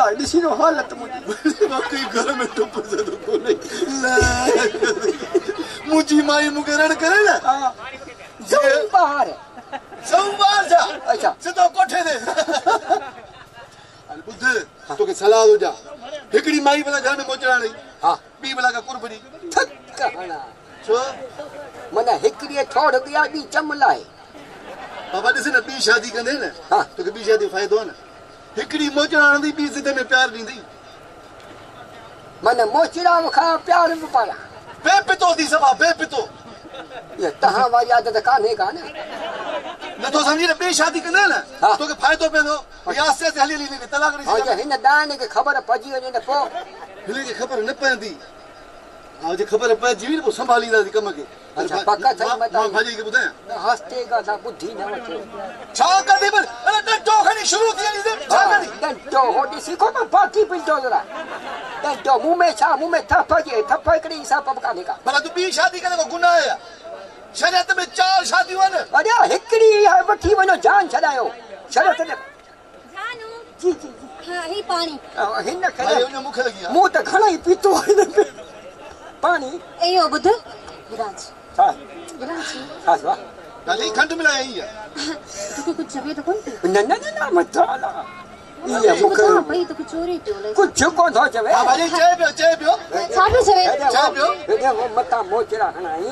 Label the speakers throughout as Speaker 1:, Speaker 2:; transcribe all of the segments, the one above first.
Speaker 1: बुधा दिसी नो हालत मुझी
Speaker 2: बाकी घर में टुप से तो कोने मुझी माई मुके रण करे ना
Speaker 1: हां सब बाहर
Speaker 2: जा
Speaker 1: अच्छा
Speaker 2: सिधो कोठे दे अल बुध तो के सलाह हो जा हिकड़ी माई वाला घर में मोचड़ा नहीं
Speaker 1: हां
Speaker 2: बी वाला का कुर्बनी
Speaker 1: थक कहना
Speaker 2: छो
Speaker 1: मने हिकड़ी थोड़ गया बी चमलाए
Speaker 2: बाबा दिस न बी शादी कंदे न
Speaker 1: हां
Speaker 2: तो के बी शादी फायदो न हिकड़ी मोचड़ा दी बी जिदे में प्यार दी
Speaker 1: मने मोचड़ा खा प्यार में पाया
Speaker 2: बेपितो दी सभा बेपितो
Speaker 1: ये तहां वाली आदत काने का ना
Speaker 2: न तो समझी न बे शादी कंदे न
Speaker 1: हाँ।
Speaker 2: तो के फायदो पेंदो या से हली ली तलाक
Speaker 1: हां
Speaker 2: नहीं
Speaker 1: जे हिन दाने के खबर पजी वने न पो
Speaker 2: हली के खबर न पेंदी हां जे खबर पजी वी वो संभाली दा कम के
Speaker 1: अच्छा पक्का थई मत
Speaker 2: भाजी के बुधाया
Speaker 1: हस्ते का दा बुद्धि न वठे
Speaker 2: छा कदी पर अरे डंडो खणी शुरू थी छा कदी
Speaker 1: डंडो हो दिसी को मैं बाकी पिंडो जरा डंडो मुंह में थप्पा करी हिसाब काने का
Speaker 2: भला तू बी शादी करे को गुनाह है शरीयत में 4 शादियां न
Speaker 1: अरे हिकड़ी है वठी वनो जान छडायो शरीयत ने
Speaker 3: जानू
Speaker 1: जी जी
Speaker 3: हां ही पानी
Speaker 1: हिन
Speaker 2: भाई
Speaker 1: करे
Speaker 2: उन मुखे लगी
Speaker 1: मुंह त घणा ही पीतो है पानी
Speaker 3: एयो बुध विराज
Speaker 1: हा
Speaker 3: विराज
Speaker 1: हा वा
Speaker 2: गाली खंड मिला है ये
Speaker 3: तोके कुछ जबे तो कोन
Speaker 1: न मत आला ये मुखे
Speaker 3: भाई तो कुछ चोरी तो ले
Speaker 1: कुछ को धो जवे
Speaker 2: हां भाई चाय पियो
Speaker 3: साबी जबे
Speaker 2: चाय पियो
Speaker 1: ये वो मता मोचरा हनाई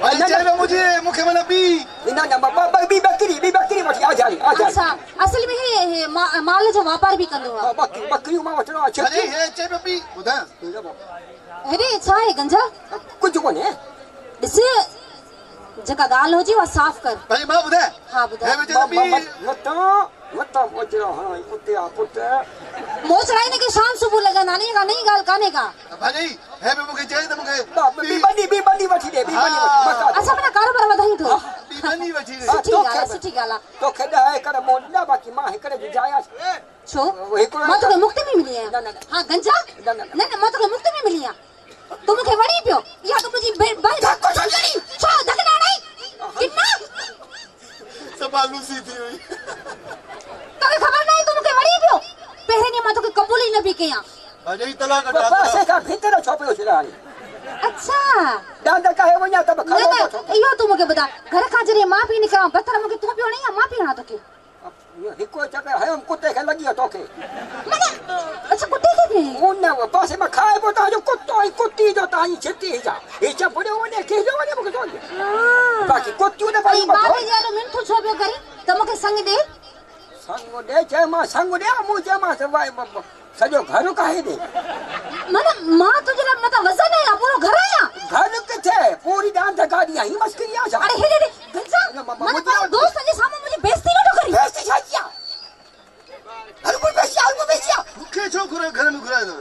Speaker 2: भाई चाय में मुझे मुखे मन बी
Speaker 1: इना न बी बकरी वठी आ जा
Speaker 3: अच्छा असल में हे माल जो व्यापार भी कंदो आ
Speaker 1: बकरी मा वठनो
Speaker 2: अरे
Speaker 1: अच्छे
Speaker 2: ये चाय में बी बुधा
Speaker 3: अरे छा है गंजा
Speaker 1: कुछ कोने
Speaker 3: दिस जका गाल हो जी वा साफ कर
Speaker 2: भाई मां बुधा
Speaker 3: हां बुधा
Speaker 2: है बे बी
Speaker 1: मता मोचरा हनाई कुत्ते आ पुत्र
Speaker 3: मोच राई ने के शाम सुबह लगा नानी का नहीं गाल काने का
Speaker 2: भाई है बे मुखे चाय तो मुखे
Speaker 1: बी बनी वठी दे बी बनी वठी
Speaker 3: अच्छा अपना कारोबार वधाई तो
Speaker 2: बी बनी वठी दे
Speaker 3: सुठी गाला
Speaker 1: तो खेदा है कर मोडला बाकी मां एकरे जाया
Speaker 3: छो मां तो मुक्ति में मिली है हां गंजा न मां तो मुक्ति में मिली है तुम के वड़ी पियो या तो मुझी भाई धक्को छोड़ी छो धकना नहीं कितना
Speaker 2: संभालू सी थी हुई
Speaker 3: तो खबर नहीं तुम के वड़ी पियो पहले ने मां तो कबूल ही न भी किया
Speaker 2: भाई तलाक
Speaker 1: बस का भीतर छोपियो छिलानी
Speaker 3: अच्छा
Speaker 1: दादा का है व냐 तब खलो
Speaker 3: यो तुम के बता घर का जरे मां पी निका पत्थर मुके तू पियो नहीं मां पीना तो के
Speaker 1: हिको चके है हम कुत्ते के लगियो तोके
Speaker 3: मने अच्छा कुत्ते के
Speaker 1: उन पासे में खाए पोता जो कुत्तो ही कुत्ती जो ताई छिती जा ए चा पड़े ओने के जो ने मुके तो बाकी कुत्ती ने
Speaker 3: भाई बाबे जानो मिन तो छोबियो करी तमके संग दे संग दे मुझे मां से वाई सजो घर का है दे मने मां तुझे मतलब वजन है पूरा घर आया
Speaker 1: घर के थे पूरी डांस गाड़ी ही मस्करिया जा
Speaker 3: अरे हे गंजा मने पर दोस्त के सामने मुझे बेइज्जती न करी
Speaker 1: बेइज्जती छाचिया हर कोई बेसिया
Speaker 2: मुखे छो घर में घुरा दो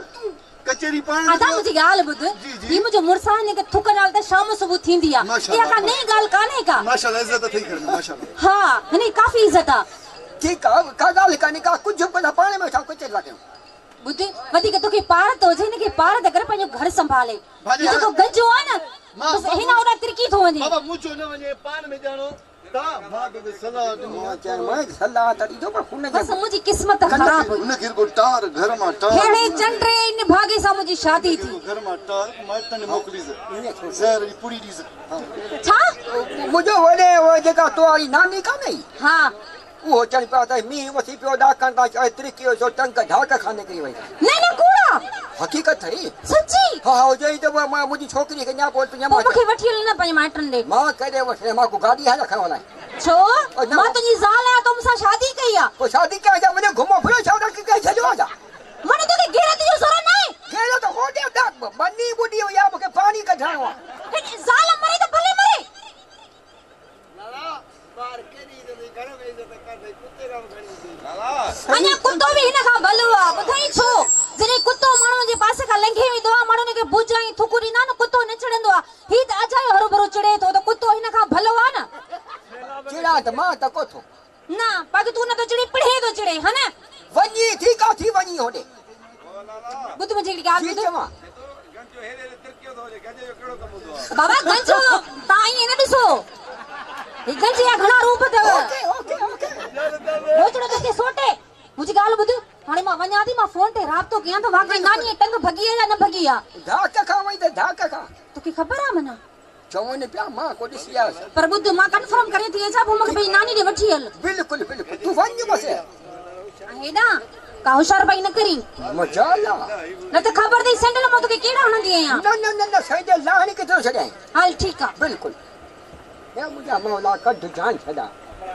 Speaker 2: कचेरी पान
Speaker 3: आधा मुझे गाल बुध ये मुझे मुरसाने के थुक नाल त शाम सुबह थींदिया ये का नहीं गाल काने का
Speaker 2: माशाल्लाह इज्जत थई घर में माशाल्लाह
Speaker 3: हां नहीं काफी इज्जत आ
Speaker 1: ठीक है का गाल काने का कुछ पता पानी में उठा कुछ लगे
Speaker 3: बुध वदी के तो के पार तो जे ने के पार त कर पंजो घर संभाले ये तो गंजो आ ना बस हिना ओना तिरकी थो वने
Speaker 2: बाबा मुचो न वने पान में जानो ता मां तो सलाह
Speaker 1: चाहे मैं सलाह तड़ी जो पर खून
Speaker 3: बस मुझी किस्मत खराब
Speaker 2: उन किर को टार घर में टार
Speaker 3: खेड़े चंड्रे इन भागे सा मुझी शादी थी
Speaker 2: घर में टार मटन मोकली से सर पूरी दी
Speaker 3: छा
Speaker 1: मुझे वने वो जगह तो आई नानी का नहीं
Speaker 3: हां
Speaker 1: वो चल पाता है मी वसी पियो डा कंदा त्रिकी जो टंक ढाक खाने की वही
Speaker 3: नहीं कूड़ा
Speaker 1: हकीकत है
Speaker 3: सच्ची
Speaker 1: हां हो जाई तो मैं मुझी छोकरी के न्या बोल पे न्या
Speaker 3: मुखे वठी न पई माटन दे
Speaker 1: मां करे वठे मां को गाड़ी है रखा वाला
Speaker 3: छो मां तुजी जाल है तुमसा शादी कईया
Speaker 1: वो शादी क्या जा मुझे घुमो फिरो छौड़ा के छजो जा
Speaker 3: मने तो के घेरा तुजो सरो नहीं
Speaker 1: घेरा तो हो दे डाक बन्नी बुडी या मुके पानी का ढाणवा
Speaker 3: जाल मरे तो भले मरे
Speaker 2: लाला बार केनी तो घर में इज्जत कर दे कुत्ते का घणी दे लाला
Speaker 3: अने कुत्तो भी हिन का भलवा बुधाई छो जने कुत्तो माणो जे पासे का लंघे वी दवा माणो ने के बुजाई थुकुरी ना कुत्तो न चढ़ंदो आ ही त अजायो हरो भरो चढ़े तो कुत्तो हिन का भलवा ना
Speaker 1: चिड़ा त मां त कोथो
Speaker 3: ना पाके तू न तो चढ़ी पढ़े तो चढ़े है ना
Speaker 1: वनी थी का थी वनी होडे
Speaker 2: ओ लाला
Speaker 3: बुध मुझे गाल बुध
Speaker 1: चमा
Speaker 2: गंजो हेरे तिरकियो तो जे गंजो केड़ो कम दो
Speaker 3: बाबा गंजो ताई न दिसो ये गंजिया घणा रूप दे
Speaker 1: ओके
Speaker 3: रोचड़ो तो के सोटे मुझी गाल बुध हाणे मां वञा थी मां फोन ते राब्तो कयां तो वाकई नानी टंग भगी है या न भगी आ
Speaker 1: धाक खा वई त धाक खा
Speaker 3: तोखे ख़बर आ मना
Speaker 1: चवनि पिया मां को ॾिसी आयुसि
Speaker 3: पर बुध मां कंफर्म करे थी छा पोइ मूंखे भई नानी ॾे वठी हल
Speaker 1: बिल्कुलु बिल्कुलु तूं वञ बसि
Speaker 3: हेॾा का होशियार पई न करी
Speaker 1: मजाल आहे
Speaker 3: न त ख़बर थी सैंडल मां तोखे कहिड़ा हणंदी आहियां
Speaker 1: न न न न सैंडल लाहिणी किथे छॾियईं
Speaker 3: हल ठीकु आहे
Speaker 1: बिल्कुलु हे मुंहिंजा मौला कढ जान छॾा